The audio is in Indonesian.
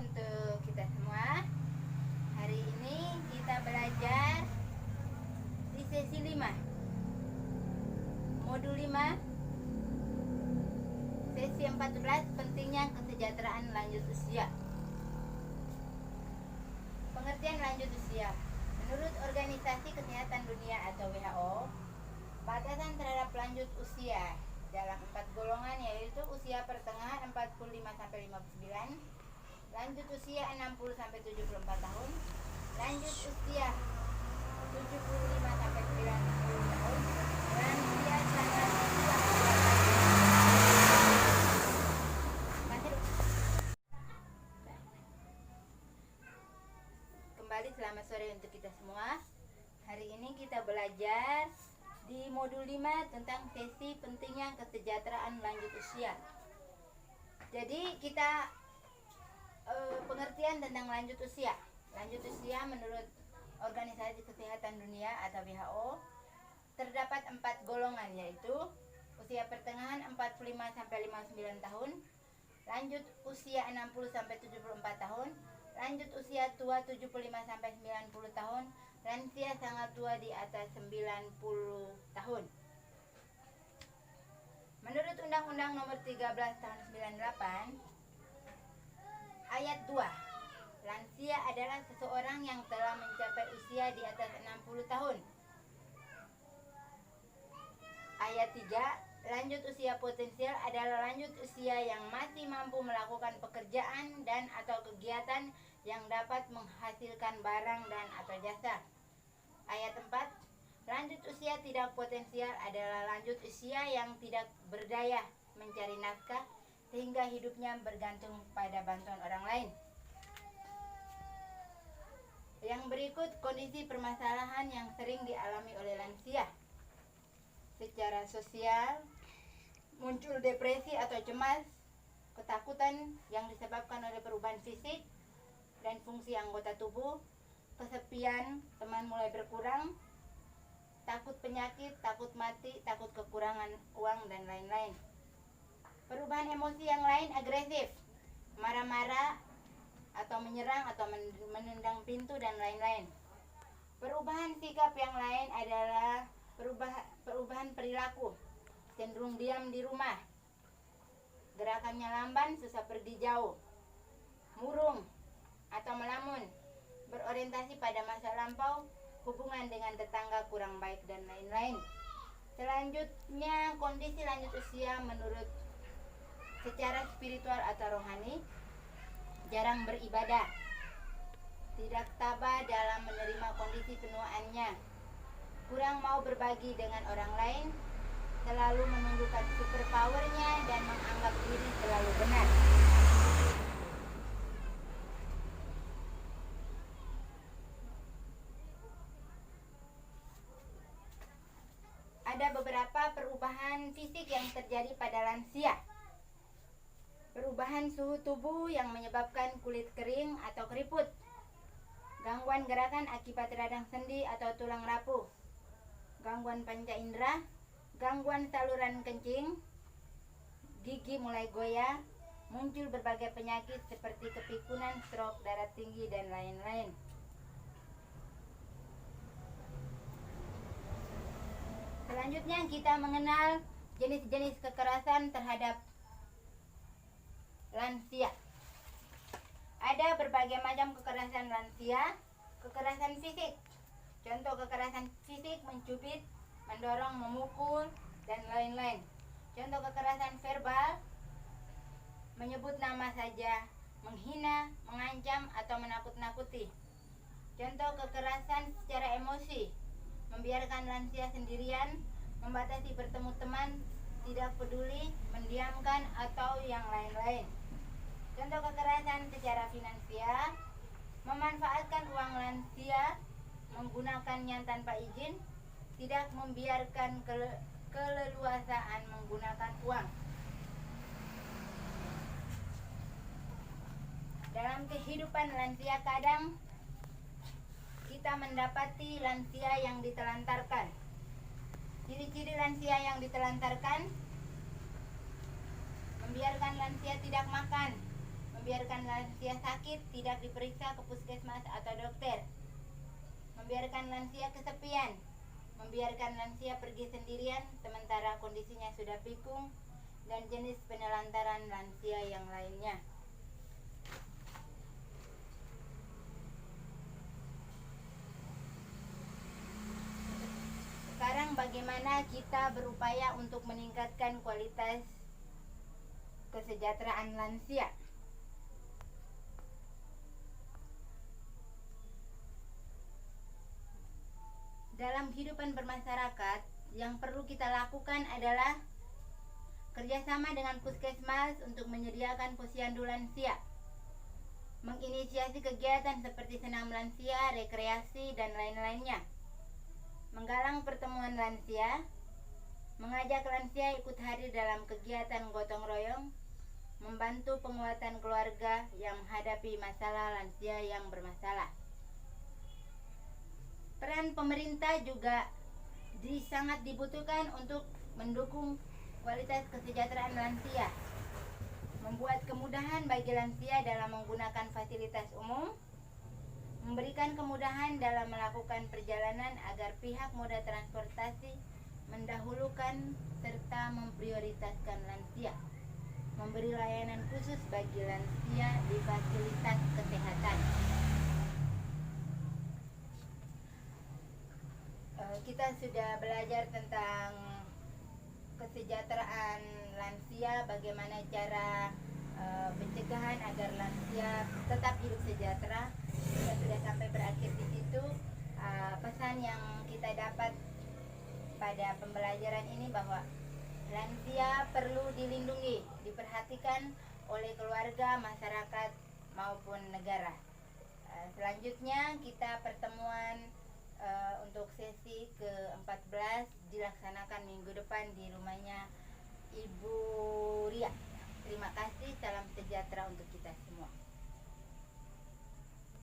untuk kita semua. Hari ini kita belajar di sesi 5 Modul 5 Sesi 14, pentingnya kesejahteraan lanjut usia. Pengertian lanjut usia. Menurut Organisasi Kesehatan Dunia atau WHO, batasan terhadap lanjut usia dalam 4 golongan yaitu usia pertengahan 45-59, lanjut usia 60-74 tahun, lanjut usia 75-90 tahun, lansia sangat usia. Kembali selamat sore untuk kita semua. Hari ini kita belajar di modul 5 tentang sesi pentingnya kesejahteraan lanjut usia. Jadi kita pengertian tentang lanjut usia. Lanjut usia menurut Organisasi Kesehatan Dunia atau WHO terdapat 4 golongan yaitu usia pertengahan 45-59 tahun, lanjut usia 60-74 tahun, lanjut usia tua 75-90 tahun, lansia sangat tua di atas 90 tahun. Menurut Undang-Undang Nomor 13 Tahun 98 Ayat 2, lansia adalah seseorang yang telah mencapai usia di atas 60 tahun. Ayat 3, lanjut usia potensial adalah lanjut usia yang masih mampu melakukan pekerjaan dan atau kegiatan yang dapat menghasilkan barang dan atau jasa. Ayat 4, lanjut usia tidak potensial adalah lanjut usia yang tidak berdaya mencari nafkah sehingga hidupnya bergantung pada bantuan orang lain. Yang berikut kondisi permasalahan yang sering dialami oleh lansia. Secara sosial, muncul depresi atau cemas, ketakutan yang disebabkan oleh perubahan fisik dan fungsi anggota tubuh, kesepian, teman mulai berkurang, takut penyakit, takut mati, takut kekurangan uang, dan lain-lain. Perubahan emosi yang lain agresif, marah-marah, atau menyerang atau menendang pintu, dan lain-lain. Perubahan sikap yang lain adalah perubahan perilaku, cenderung diam di rumah, gerakannya lamban, susah pergi jauh, murung atau melamun, berorientasi pada masa lampau, hubungan dengan tetangga kurang baik, dan lain-lain. Selanjutnya, kondisi lanjut usia menurut secara spiritual atau rohani, jarang beribadah, tidak tabah dalam menerima kondisi penuaannya, kurang mau berbagi dengan orang lain, selalu menunjukkan superpowernya dan menganggap diri selalu benar. Ada beberapa perubahan fisik yang terjadi pada lansia. Perubahan suhu tubuh yang menyebabkan kulit kering atau keriput, gangguan gerakan akibat radang sendi atau tulang rapuh, gangguan panca indera, gangguan saluran kencing, gigi mulai goyah, muncul berbagai penyakit seperti kepikunan, stroke, darah tinggi, dan lain-lain. Selanjutnya kita mengenal jenis-jenis kekerasan terhadap lansia. Ada berbagai macam kekerasan lansia. Kekerasan fisik, contoh kekerasan fisik mencubit, mendorong, memukul, dan lain-lain. Contoh kekerasan verbal, menyebut nama saja, menghina, mengancam, atau menakut-nakuti. Contoh kekerasan secara emosi, membiarkan lansia sendirian, membatasi bertemu teman, tidak peduli, mendiamkan, atau yang lain-lain. Contoh kekerasan secara finansial, memanfaatkan uang lansia, menggunakannya tanpa izin, tidak membiarkan keleluasaan menggunakan uang. Dalam kehidupan lansia kadang kita mendapati lansia yang ditelantarkan. Ciri-ciri lansia yang ditelantarkan: membiarkan lansia tidak makan, membiarkan lansia sakit tidak diperiksa ke puskesmas atau dokter, membiarkan lansia kesepian, membiarkan lansia pergi sendirian sementara kondisinya sudah pikun, dan jenis penelantaran lansia yang lainnya. Sekarang bagaimana kita berupaya untuk meningkatkan kualitas kesejahteraan lansia? Dalam kehidupan bermasyarakat, yang perlu kita lakukan adalah kerjasama dengan puskesmas untuk menyediakan posyandu lansia, menginisiasi kegiatan seperti senam lansia, rekreasi, dan lain-lainnya, menggalang pertemuan lansia, mengajak lansia ikut hadir dalam kegiatan gotong royong, membantu penguatan keluarga yang menghadapi masalah lansia yang bermasalah. Peran pemerintah juga sangat dibutuhkan untuk mendukung kualitas kesejahteraan lansia, membuat kemudahan bagi lansia dalam menggunakan fasilitas umum, memberikan kemudahan dalam melakukan perjalanan agar pihak moda transportasi mendahulukan serta memprioritaskan lansia, memberi layanan khusus bagi lansia di fasilitas kesehatan. Kita sudah belajar tentang kesejahteraan lansia, bagaimana cara pencegahan agar lansia tetap hidup sejahtera. Kita sudah sampai berakhir di situ. Pesan yang kita dapat pada pembelajaran ini bahwa lansia perlu dilindungi, diperhatikan oleh keluarga, masyarakat maupun negara. Selanjutnya kita pertemuan untuk sesi ke-14 dilaksanakan minggu depan di rumahnya Ibu Ria. Terima kasih, salam sejahtera untuk kita semua.